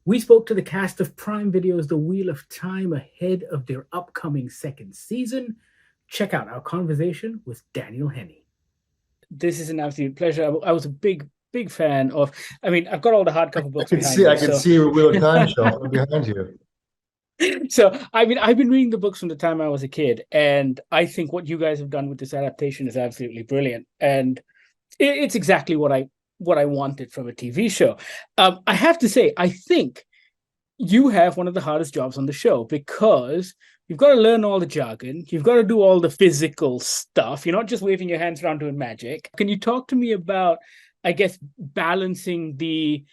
We spoke to the cast of Prime Video's The Wheel of Time ahead of their upcoming second season. Check out our conversation with Daniel Henney. This is an absolute pleasure. I was a big fan of. I mean, I've got all the hardcover I books can behind see, I me, can so see your Wheel of Time shelf behind you. so I mean, I've been reading the books from the time I was a kid, and I think what you guys have done with this adaptation is absolutely brilliant, and it's exactly what I wanted from a TV show. I have to say, I think you have one of the hardest jobs on the show because you've got to learn all the jargon, you've got to do all the physical stuff. You're not just waving your hands around doing magic. Can you talk to me about, I guess, balancing the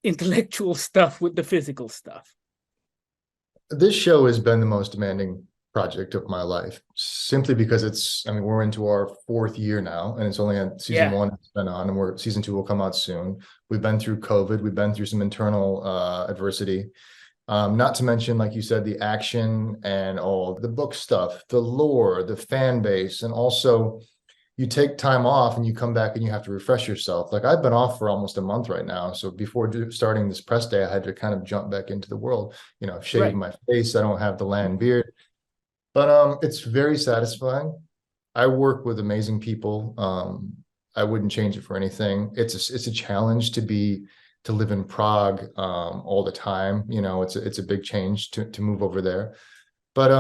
intellectual stuff with the physical stuff? This show has been the most demanding project of my life, simply because I mean, we're into our fourth year now, and it's only on season Yeah. one that's been on, and season two will come out soon. We've been through COVID, we've been through some internal adversity. Not to mention, like you said, the action and all the book stuff, the lore, the fan base, and also you take time off and you come back and you have to refresh yourself. Like I've been off for almost a month right now. So before starting this press day, I had to kind of jump back into the world, shave Right. my face. I don't have the land beard, but it's very satisfying. I work with amazing people. I wouldn't change it for anything. It's a challenge to live in Prague all the time. It's a big change to move over there. But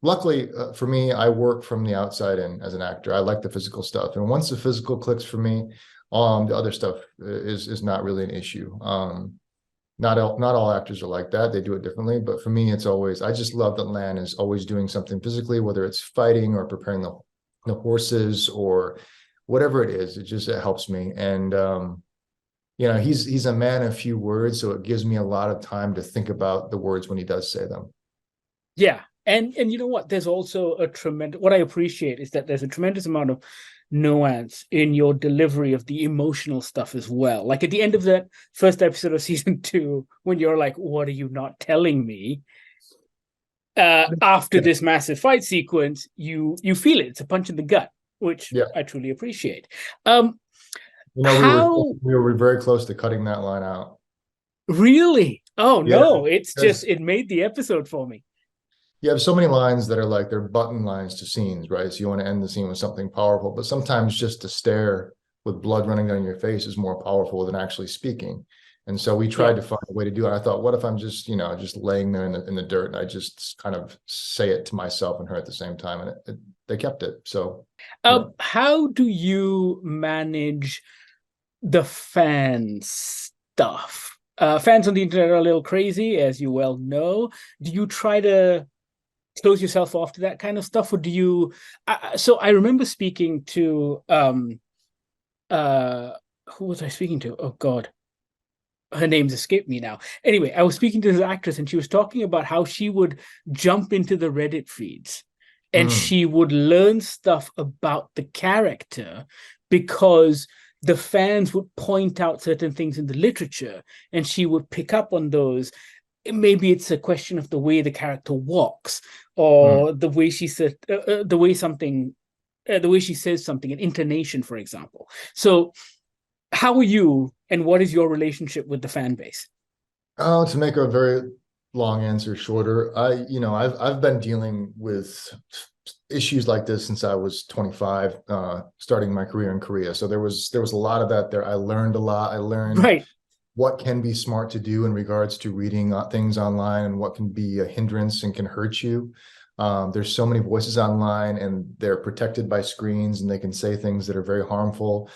luckily for me, I work from the outside in as an actor. I like the physical stuff, and once the physical clicks for me, the other stuff is not really an issue. Not all actors are like that. They do it differently. But for me, it's always, I just love that Lan is always doing something physically, whether it's fighting or preparing the horses or whatever it is. It helps me. And he's a man of few words, so it gives me a lot of time to think about the words when he does say them. Yeah. And you know what? There's also a tremendous, what I appreciate is that there's a tremendous amount of nuance in your delivery of the emotional stuff as well. Like at the end of that first episode of season two, when you're like, what are you not telling me? After Yeah. this massive fight sequence, you feel it. It's a punch in the gut, which Yeah. I truly appreciate. Um, We were how we were very close to cutting that line out. really? Oh Yeah, no, it's just because it made the episode for me. you have so many lines that are like they're button lines to scenes, right? So you want to end the scene with something powerful, but sometimes just to stare with blood running down your face is more powerful than actually speaking. And so we Yeah. tried to find a way to do it. I thought, what if I'm just laying there in the dirt and I just kind of say it to myself and her at the same time, and they kept it. So yeah. How do you manage the fan stuff? Fans on the internet are a little crazy, as you well know. Do you try to close yourself off to that kind of stuff, or do you? So I remember speaking to uh, who was I speaking to? Oh God, her name's escaped me now. Anyway, I was speaking to this actress, and she was talking about how she would jump into the Reddit feeds and Mm, she would learn stuff about the character because the fans would point out certain things in the literature and she would pick up on those. Maybe it's a question of the way the character walks mm. or the way she said the way something the way she says something, an intonation, for example. So how are you and what is your relationship with the fan base? Oh, to make a very long answer shorter, I've been dealing with issues like this since I was 25, starting my career in Korea. So there was a lot of that there. I learned a lot. I learned Right. what can be smart to do in regards to reading things online and what can be a hindrance and can hurt you. There's so many voices online and they're protected by screens and they can say things that are very harmful.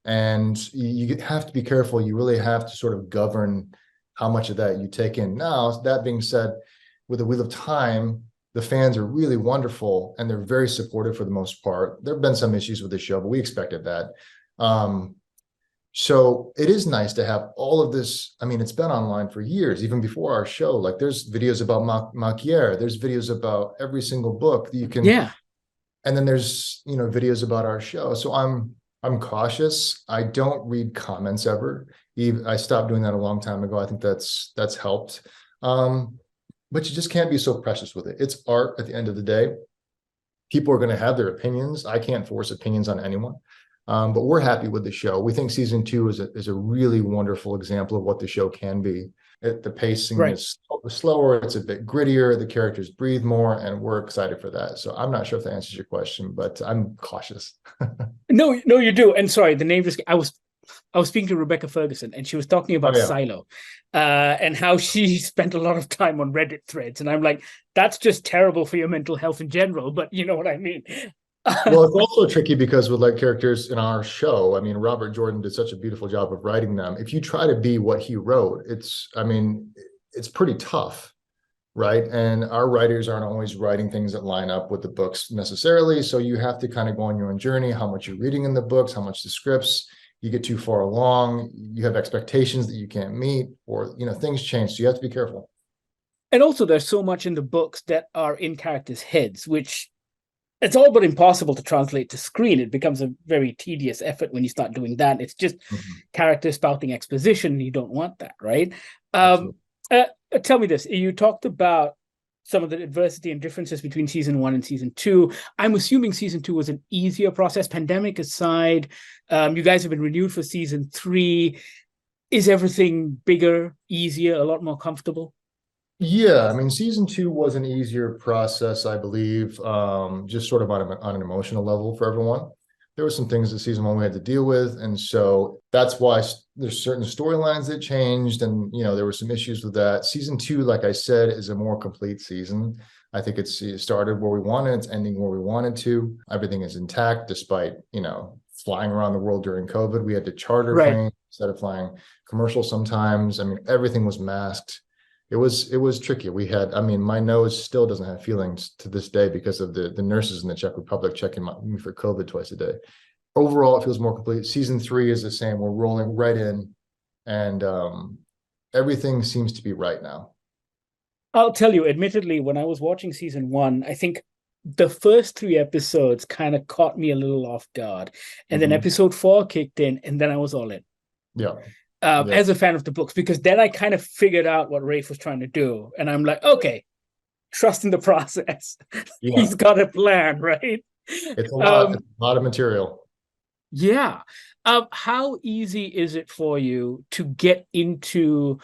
And you have to be careful. You really have to sort of govern how much of that you take in. Now, that being said, with the Wheel of Time, the fans are really wonderful and they're very supportive for the most part. There have been some issues with the show, but we expected that. So it is nice to have all of this. I mean, it's been online for years, even before our show. Like there's videos about Maquier, there's videos about every single book that you can, Yeah. and then there's videos about our show. So I'm cautious. I don't read comments ever. I stopped doing that a long time ago. I think that's helped. But you just can't be so precious with it. It's art at the end of the day. People are going to have their opinions. I can't force opinions on anyone. But we're happy with the show. We think season 2 is a really wonderful example of what the show can be. The pacing Right. is slower, it's a bit grittier, the characters breathe more, and we're excited for that. So I'm not sure if that answers your question, but I'm cautious. No, no, you do. And sorry, the name just I was speaking to Rebecca Ferguson, and she was talking Oh about yeah. Silo, and how she spent a lot of time on Reddit threads. And I'm like, that's just terrible for your mental health in general. But you know what I mean? Well, it's also tricky because with like characters in our show, I mean, Robert Jordan did such a beautiful job of writing them. If you try to be what he wrote, I mean, it's pretty tough, right? And our writers aren't always writing things that line up with the books necessarily. So you have to kind of go on your own journey, how much you're reading in the books, how much the scripts, you get too far along, you have expectations that you can't meet, or, things change. So you have to be careful. And also, there's so much in the books that are in characters' heads, which it's all but impossible to translate to screen. It becomes a very tedious effort when you start doing that. It's just characters spouting exposition, and you don't want that, right? Absolutely. Tell me this. You talked about some of the adversity and differences between season 1 and season 2. I'm assuming season 2 was an easier process. Pandemic aside, you guys have been renewed for season 3. Is everything bigger, easier, a lot more comfortable? Yeah, I mean, season 2 was an easier process, I believe, just sort of on an emotional level for everyone. There were some things that season 1 we had to deal with, and so that's why there's certain storylines that changed, and there were some issues with that. Season 2, like I said, is a more complete season. I think it started where we wanted, it's ending where we wanted to. Everything is intact, despite flying around the world during COVID. We had to charter Right. planes instead of flying commercial sometimes. I mean, everything was masked. It was tricky. I mean, my nose still doesn't have feelings to this day because of the nurses in the Czech Republic checking me for COVID twice a day. Overall, it feels more complete. Season 3 is the same. We're rolling right in, and everything seems to be right now. I'll tell you, admittedly, when I was watching season 1, I think the first 3 episodes kind of caught me a little off guard. And then episode 4 kicked in, and then I was all in. Yeah. As a fan of the books, because then I kind of figured out what Rafe was trying to do. And I'm like, okay, trust in the process. Yeah. He's got a plan, right? It's a lot. It's a lot of material. Yeah. How easy is it for you to get into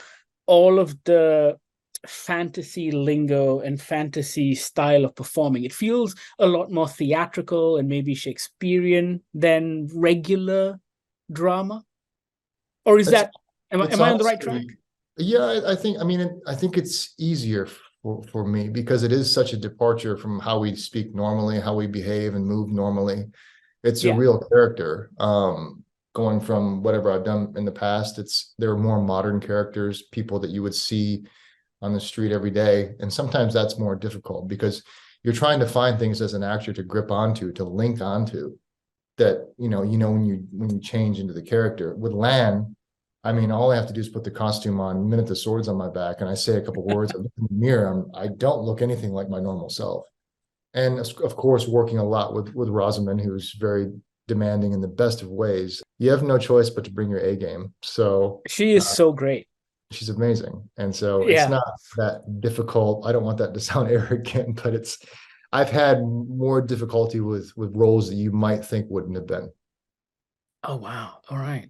all of the fantasy lingo and fantasy style of performing? It feels a lot more theatrical and maybe Shakespearean than regular drama. Or is that, am I on the right track? Yeah, I think it's easier for me because it is such a departure from how we speak normally, how we behave and move normally. It's a real character. Going from whatever I've done in the past, there are more modern characters, people that you would see on the street every day. And sometimes that's more difficult because you're trying to find things as an actor to grip onto, to link onto, that when you change into the character. With Lan, I mean, all I have to do is put the costume on, the minute the sword's on my back, and I say a couple words, I look in the mirror, I don't look anything like my normal self. And of course, working a lot with Rosamund, who's very demanding in the best of ways. You have no choice but to bring your A game. So she is so great. She's amazing. And so it's not that difficult. I don't want that to sound arrogant, but I've had more difficulty with roles that you might think wouldn't have been. Oh, wow. All right.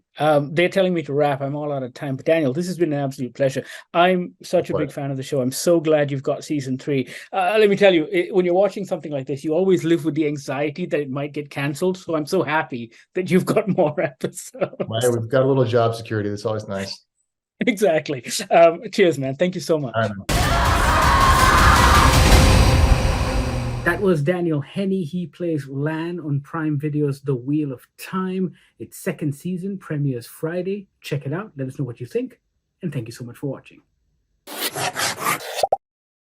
They're telling me to wrap. I'm all out of time. But Daniel, this has been an absolute pleasure. I'm such a big fan of the show. I'm so glad you've got season 3. Let me tell you, when you're watching something like this, you always live with the anxiety that it might get canceled. So I'm so happy that you've got more episodes. Right, we've got a little job security. That's always nice. Exactly. Cheers, man. Thank you so much. That was Daniel Henney. He plays Lan on Prime Video's The Wheel of Time. Its 2nd season premieres Friday. Check it out. Let us know what you think. And thank you so much for watching.